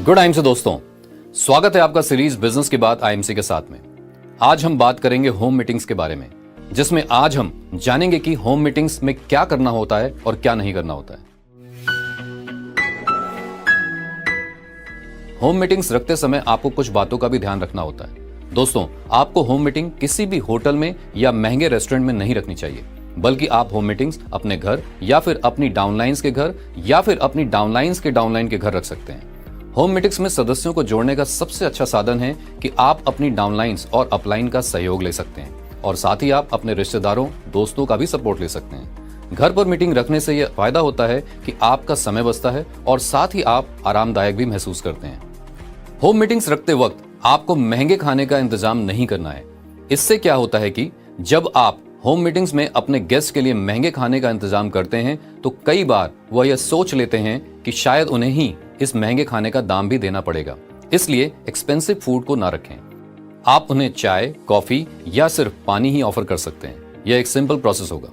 Good IMC दोस्तों, स्वागत है आपका सीरीज बिजनेस की बात आईएमसी के साथ में। आज हम बात करेंगे होम मीटिंग्स के बारे में, जिसमें आज हम जानेंगे कि होम मीटिंग्स में क्या करना होता है और क्या नहीं करना होता है। होम मीटिंग्स रखते समय आपको कुछ बातों का भी ध्यान रखना होता है। दोस्तों, आपको होम मीटिंग किसी भी होटल में या महंगे रेस्टोरेंट में नहीं रखनी चाहिए, बल्कि आप होम मीटिंग्स अपने घर या फिर अपनी डाउनलाइंस के घर या फिर अपनी डाउनलाइंस के डाउनलाइन के घर रख सकते हैं। होम मीटिंग्स में सदस्यों को जोड़ने का सबसे अच्छा साधन है कि आप अपनी डाउनलाइंस और अपलाइन का सहयोग ले सकते हैं और साथ ही आप अपने रिश्तेदारों, दोस्तों का भी सपोर्ट ले सकते हैं। घर पर मीटिंग रखने से यह फायदा होता है कि आपका समय बचता है और साथ ही आप आरामदायक भी महसूस करते हैं। होम मीटिंग्स रखते वक्त आपको महंगे खाने का इंतजाम नहीं करना है। इससे क्या होता है कि जब आप होम मीटिंग्स में अपने गेस्ट के लिए महंगे खाने का इंतजाम करते हैं तो कई बार वह यह सोच लेते हैं कि शायद उन्हें ही इस महंगे खाने का दाम भी देना पड़ेगा, इसलिए एक्सपेंसिव फूड को ना रखें। आप उन्हें चाय, कॉफी या सिर्फ पानी ही ऑफर कर सकते हैं। यह एक सिंपल प्रोसेस होगा।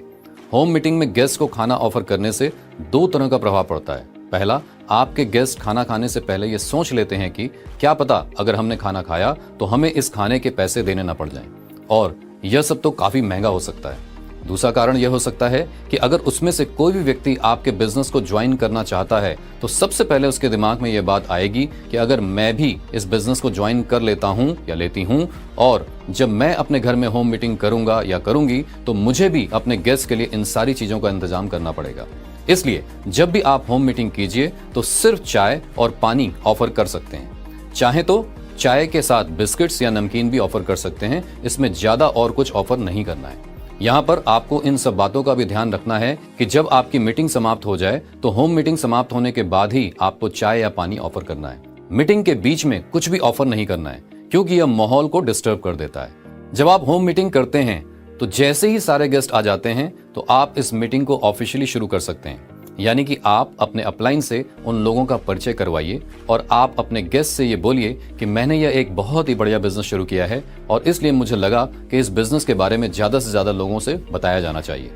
होम मीटिंग में गेस्ट को खाना ऑफर करने से दो तरह का प्रभाव पड़ता है। पहला, आपके गेस्ट खाना खाने से पहले ये सोच लेते हैं कि क्या पता अगर हमने खाना खाया तो हमें इस खाने के पैसे देने ना पड़ जाएं, और यह सब तो काफी महंगा हो सकता है। दूसरा कारण यह हो सकता है कि अगर उसमें से कोई भी व्यक्ति आपके बिजनेस को ज्वाइन करना चाहता है तो सबसे पहले उसके दिमाग में यह बात आएगी कि अगर मैं भी इस बिजनेस को ज्वाइन कर लेता हूं या लेती हूं और जब मैं अपने घर में होम मीटिंग करूंगा या करूंगी तो मुझे भी अपने गेस्ट के लिए इन सारी चीजों का इंतजाम करना पड़ेगा। इसलिए जब भी आप होम मीटिंग कीजिए तो सिर्फ चाय और पानी ऑफर कर सकते हैं। चाहे तो चाय के साथ बिस्किट्स या नमकीन भी ऑफर कर सकते हैं। इसमें ज्यादा और कुछ ऑफर नहीं करना है। यहाँ पर आपको इन सब बातों का भी ध्यान रखना है कि जब आपकी मीटिंग समाप्त हो जाए तो होम मीटिंग समाप्त होने के बाद ही आपको चाय या पानी ऑफर करना है। मीटिंग के बीच में कुछ भी ऑफर नहीं करना है, क्योंकि यह माहौल को डिस्टर्ब कर देता है। जब आप होम मीटिंग करते हैं तो जैसे ही सारे गेस्ट आ जाते हैं तो आप इस मीटिंग को ऑफिशियली शुरू कर सकते हैं, यानी कि आप अपने अपलाइन से उन लोगों का परिचय करवाइए और आप अपने गेस्ट से ये बोलिए कि मैंने यह एक बहुत ही बढ़िया बिजनेस शुरू किया है और इसलिए मुझे लगा कि इस बिजनेस के बारे में ज्यादा से ज्यादा लोगों से बताया जाना चाहिए।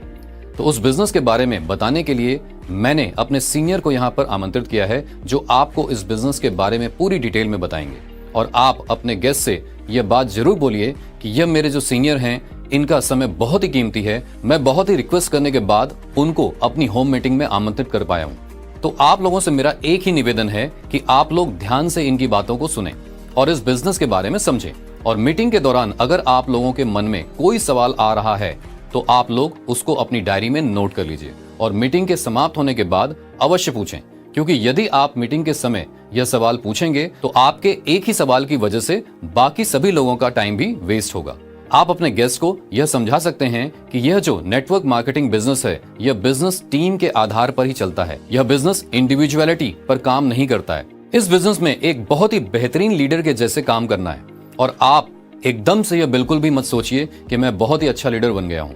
तो उस बिजनेस के बारे में बताने के लिए मैंने अपने सीनियर को यहाँ पर आमंत्रित किया है, जो आपको इस बिजनेस के बारे में पूरी डिटेल में बताएंगे। और आप अपने गेस्ट से यह बात जरूर बोलिए कि यह मेरे जो सीनियर हैं इनका समय बहुत ही कीमती है, मैं बहुत ही रिक्वेस्ट करने के बाद उनको अपनी होम मीटिंग में आमंत्रित कर पाया हूं। तो आप लोगों से मेरा एक ही निवेदन है कि आप लोग ध्यान से इनकी बातों को सुनें और इस बिजनेस के बारे में समझें। और मीटिंग के दौरान अगर आप लोगों के मन में कोई सवाल आ रहा है तो आप लोग उसको अपनी डायरी में नोट कर लीजिए और मीटिंग के समाप्त होने के बाद अवश्य पूछें, क्योंकि यदि आप मीटिंग के समय यह सवाल पूछेंगे तो आपके एक ही सवाल की वजह से बाकी सभी लोगों का टाइम भी वेस्ट होगा। आप अपने गेस्ट को यह समझा सकते हैं कि यह जो नेटवर्क मार्केटिंग बिजनेस है यह बिजनेस टीम के आधार पर ही चलता है। यह बिजनेस इंडिविजुअलिटी पर काम नहीं करता है। इस बिजनेस में एक बहुत ही बेहतरीन लीडर के जैसे काम करना है और आप एकदम से यह बिल्कुल भी मत सोचिए कि मैं बहुत ही अच्छा लीडर बन गया हूं।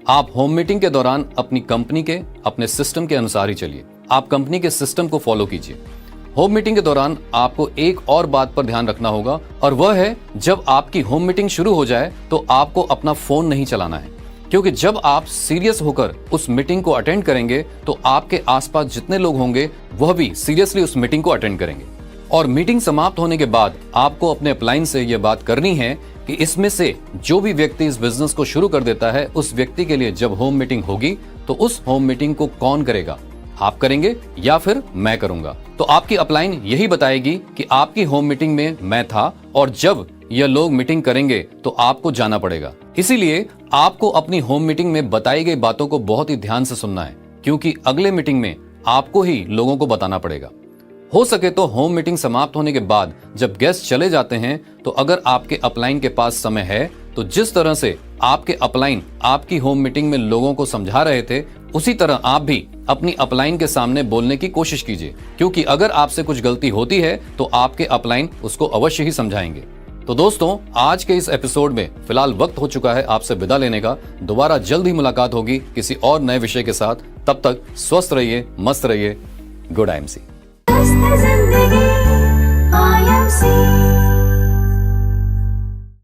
आप होम मीटिंग के दौरान अपनी कंपनी के अपने सिस्टम के अनुसार ही चलिए। आप कंपनी के सिस्टम को फॉलो कीजिए। होम मीटिंग के दौरान आपको एक और बात पर ध्यान रखना होगा और वह है जब आपकी होम मीटिंग शुरू हो जाए तो आपको अपना फोन नहीं चलाना है, क्योंकि जब आप सीरियस होकर उस मीटिंग को अटेंड करेंगे तो आपके आसपास जितने लोग होंगे वह भी सीरियसली उस मीटिंग को अटेंड करेंगे। और मीटिंग समाप्त होने के बाद आपको अपने अपलाइन से यह बात करनी है कि इसमें से जो भी व्यक्ति इस बिजनेस को शुरू कर देता है उस व्यक्ति के लिए जब होम मीटिंग होगी तो उस होम मीटिंग को कौन करेगा, आप करेंगे या फिर मैं करूंगा। तो आपकी अपलाइन यही बताएगी कि आपकी होम मीटिंग में मैं था और जब यह लोग मीटिंग करेंगे तो आपको जाना पड़ेगा। इसीलिए आपको अपनी होम मीटिंग में बताई गई बातों को बहुत ही ध्यान से सुनना है, क्योंकि अगले मीटिंग में आपको ही लोगों को बताना पड़ेगा। हो सके तो होम मीटिंग समाप्त होने के बाद जब गेस्ट चले जाते हैं तो अगर आपके अपलाइन के पास समय है तो जिस तरह से आपके अपलाइन आपकी होम मीटिंग में लोगों को समझा रहे थे उसी तरह आप भी अपनी अपलाइन के सामने बोलने की कोशिश कीजिए, क्योंकि अगर आपसे कुछ गलती होती है तो आपके अपलाइन उसको अवश्य ही समझाएंगे। तो दोस्तों, आज के इस एपिसोड में फिलहाल वक्त हो चुका है आपसे विदा लेने का। दोबारा जल्द ही मुलाकात होगी किसी और नए विषय के साथ। तब तक स्वस्थ रहिए, मस्त रहिए। Good IMC.